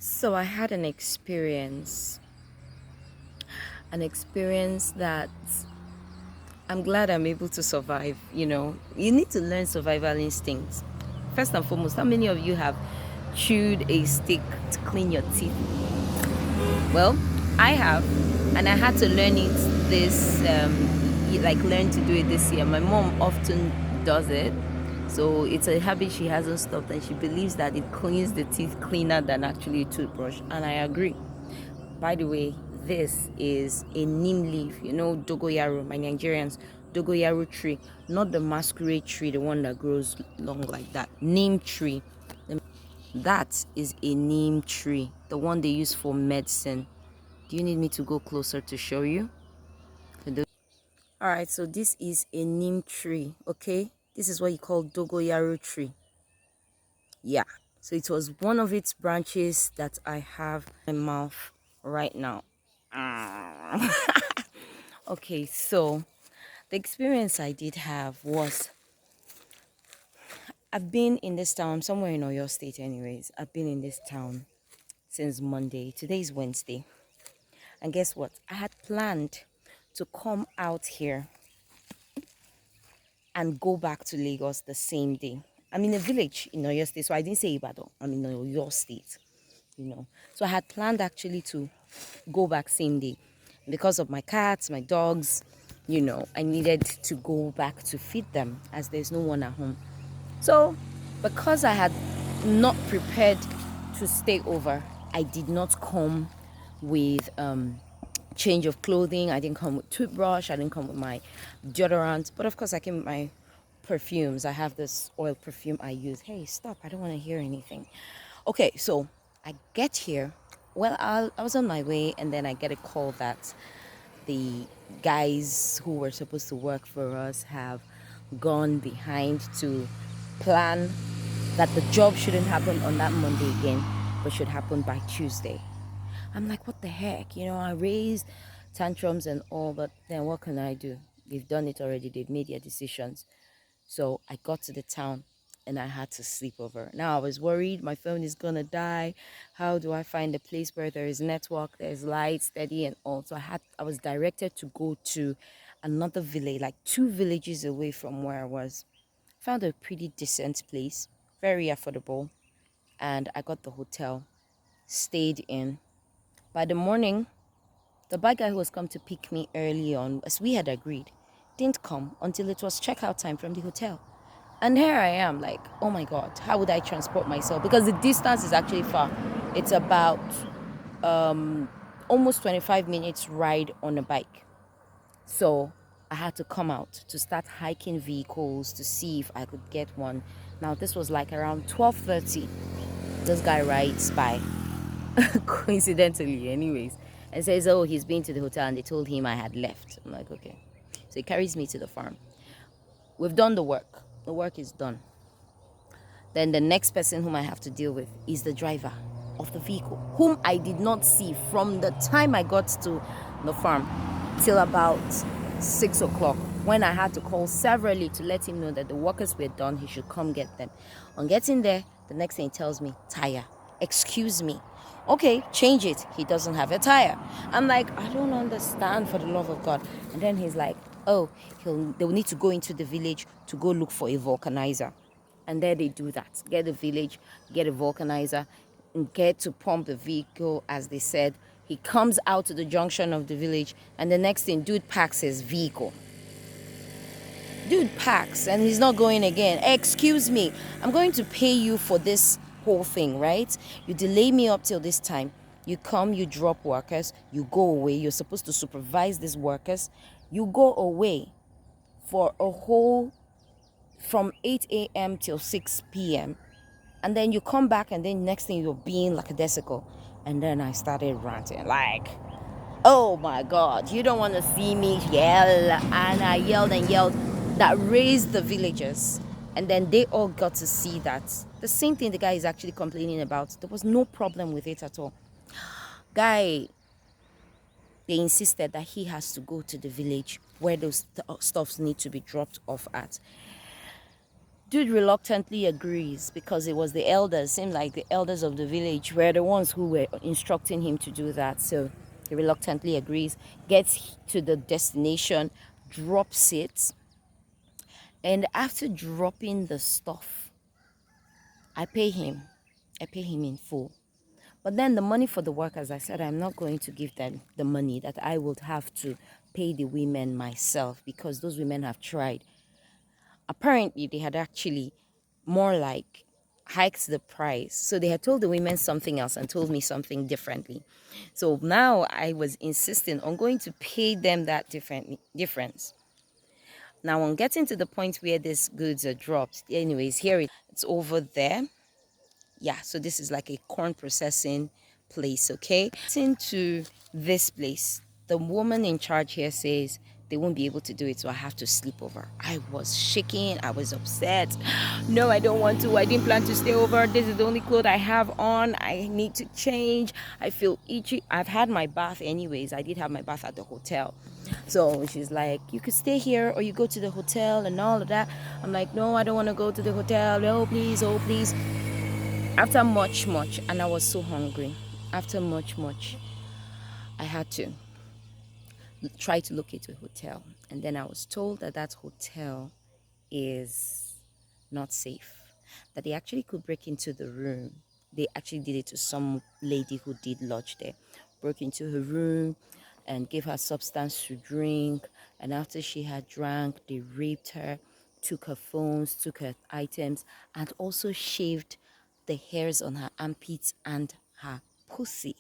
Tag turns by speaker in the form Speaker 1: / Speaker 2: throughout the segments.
Speaker 1: So I had an experience that I'm glad I'm able to survive. You need to learn survival instincts. First and foremost, how many of you have chewed a stick to clean your teeth? Well, I have, and I had to learn it learn to do it this year. My mom often does it, so it's a habit she hasn't stopped, and she believes that it cleans the teeth cleaner than actually a toothbrush, and I agree. By the way, this is a neem leaf, dogoyaro, my Nigerians, dogoyaro tree, not the masquerade tree, the one that grows long like that. Neem tree. That is a neem tree, the one they use for medicine. Do you need me to go closer to show you? All right, so this is a neem tree, okay? This is what you call dogoyaro tree. Yeah. So it was one of its branches that I have in my mouth right now. Okay, so the experience I did have was I've been in this town, somewhere in Oyo State anyways. I've been in this town since Monday. Today is Wednesday. And guess what? I had planned to come out here and go back to Lagos the same day. I'm in a village in Oyo State, so I didn't say Ibadan. I'm in Oyo State. So I had planned actually to go back same day. Because of my cats, my dogs, I needed to go back to feed them as there's no one at home. So because I had not prepared to stay over, I did not come with change of clothing. I didn't come with toothbrush. I didn't come with my deodorant. But of course, I came with my perfumes. I have this oil perfume I use. Hey, stop. I don't want to hear anything. Okay, so I get here. Well, I was on my way, and then I get a call that the guys who were supposed to work for us have gone behind to plan that the job shouldn't happen on that Monday again, but should happen by Tuesday. I'm like, what the heck? I raised tantrums and all, but then what can I do? They've done it already. They've made their decisions. So I got to the town and I had to sleep over. Now I was worried my phone is gonna die. How do I find a place where there is network, there's light, steady, and all? So I was directed to go to another village, like 2 villages away from where I was. Found a pretty decent place, very affordable, and I got the hotel, stayed in. By the morning, the bad guy who was come to pick me early on, as we had agreed, didn't come until it was checkout time from the hotel. And here I am, like, oh my God, how would I transport myself? Because the distance is actually far. It's about almost 25 minutes ride on a bike. So I had to come out to start hiking vehicles to see if I could get one. Now this was like around 12:30. This guy rides by, coincidentally, anyways, and says, "Oh, he's been to the hotel and they told him I had left." I'm like, "Okay." So he carries me to the farm. We've done the work. The work is done. Then the next person whom I have to deal with is the driver of the vehicle, whom I did not see from the time I got to the farm till about 6 o'clock, when I had to call severally to let him know that the workers were done, he should come get them. On getting there, the next thing he tells me, tire. Excuse me. Okay, change it. He doesn't have a tire. I'm like, I don't understand, for the love of God. And then he's like, oh, they'll need to go into the village to go look for a vulcanizer. And there they do that. Get a village, get a vulcanizer, and get to pump the vehicle, as they said. He comes out to the junction of the village, and the next thing, dude packs his vehicle. Dude packs, and he's not going again. Excuse me, I'm going to pay you for this whole thing, right? You delay me up till this time. You come, you drop workers, you go away. You're supposed to supervise these workers. You go away for a whole from 8 a.m. till 6 p.m. And then you come back, and then next thing you're being like a decical. And then I started ranting like, oh my God, you don't want to see me yell. And I yelled and yelled. That raised the villagers. And then they all got to see that the same thing the guy is actually complaining about. There was no problem with it at all. Guy, they insisted that he has to go to the village where those stuffs need to be dropped off at. Dude reluctantly agrees because it was the elders. Seemed like the elders of the village were the ones who were instructing him to do that. So he reluctantly agrees, gets to the destination, drops it, and after dropping the stuff, I pay him. I pay him in full. But then the money for the workers, I said I'm not going to give them the money, that I would have to pay the women myself because those women have tried. Apparently, they had actually more like hiked the price. So they had told the women something else and told me something differently. So now I was insisting on going to pay them that difference. Now, on getting to the point where these goods are dropped, anyways, it's over there. Yeah, so this is like a corn processing place, okay? Into this place, the woman in charge here says they won't be able to do it, so I have to sleep over. I was shaking, I was upset. No, I don't want to. I didn't plan to stay over. This is the only clothes I have on. I need to change. I feel itchy. I've had my bath anyways. I did have my bath at the hotel. So she's like, you could stay here or you go to the hotel and all of that. I'm like, no, I don't want to go to the hotel. Oh, please, oh, please. After much, and I was so hungry. After much, I had to try to locate a hotel. And then I was told that that hotel is not safe. That they actually could break into the room. They actually did it to some lady who did lodge there. Broke into her room and gave her substance to drink. And after she had drank, they raped her, took her phones, took her items, and also shaved the hairs on her armpits and her pussy.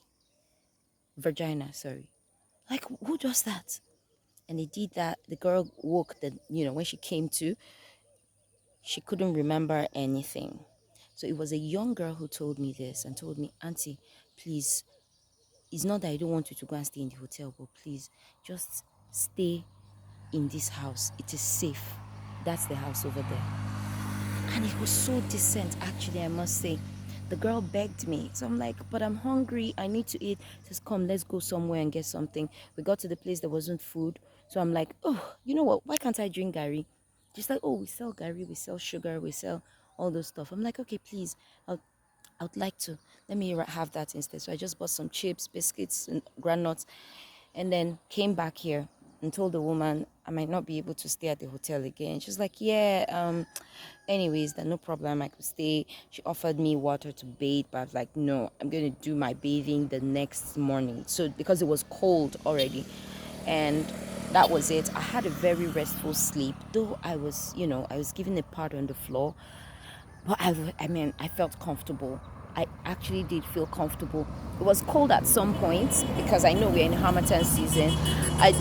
Speaker 1: Vagina, sorry. Like, who does that? And they did that. The girl woke, when she came to, she couldn't remember anything. So it was a young girl who told me this and told me, Auntie, please, it's not that I don't want you to go and stay in the hotel, but please just stay in this house. It is safe. That's the house over there. And it was so decent, actually, I must say. The girl begged me. So I'm like, but I'm hungry. I need to eat. She says, come, let's go somewhere and get something. We got to the place, there wasn't food. So I'm like, oh, you know what? Why can't I drink Gary? She's like, oh, we sell Gary, we sell sugar, we sell all those stuff. I'm like, okay, please, I would like to. Let me have that instead. So I just bought some chips, biscuits, and granuts, and then came back here and told the woman I might not be able to stay at the hotel again. She's like, yeah, anyways, then no problem, I could stay. She offered me water to bathe, but I was like, no, I'm going to do my bathing the next morning. So because it was cold already, and that was it. I had a very restful sleep, though I was given a pad on the floor. But I felt comfortable. I actually did feel comfortable. It was cold at some points because I know we're in Harmattan season.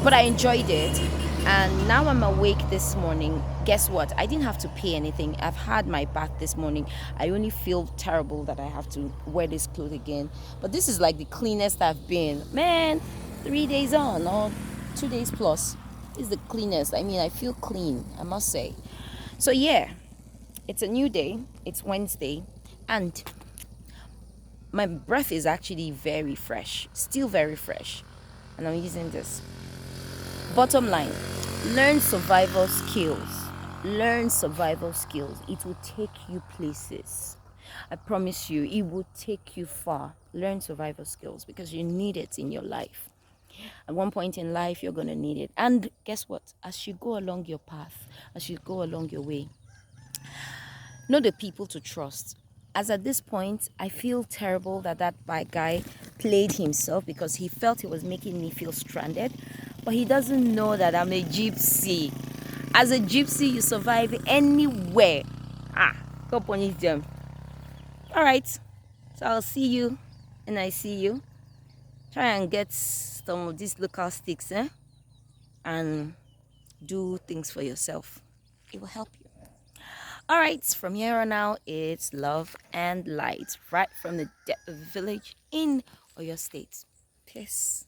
Speaker 1: But I enjoyed it. And now I'm awake this morning. Guess what? I didn't have to pay anything. I've had my bath this morning. I only feel terrible that I have to wear this clothes again. But this is like the cleanest I've been. Man, 3 days on or 2 days plus. This is the cleanest. I mean, I feel clean, I must say. So yeah. It's a new day. It's Wednesday. And my breath is actually very fresh. Still very fresh. And I'm using this. Bottom line, learn survival skills. Learn survival skills. It will take you places. I promise you, it will take you far. Learn survival skills because you need it in your life. At one point in life, you're going to need it. And guess what? As you go along your path, as you go along your way, know the people to trust. As at this point, I feel terrible that guy played himself because he felt he was making me feel stranded. But he doesn't know that I'm a gypsy. As a gypsy, you survive anywhere. Go punish them. All right. So I'll see you and I see you. Try and get some of these local sticks, and do things for yourself. It will help you. All right, from here on out, it's love and light, right from the village in Oyo State. Peace.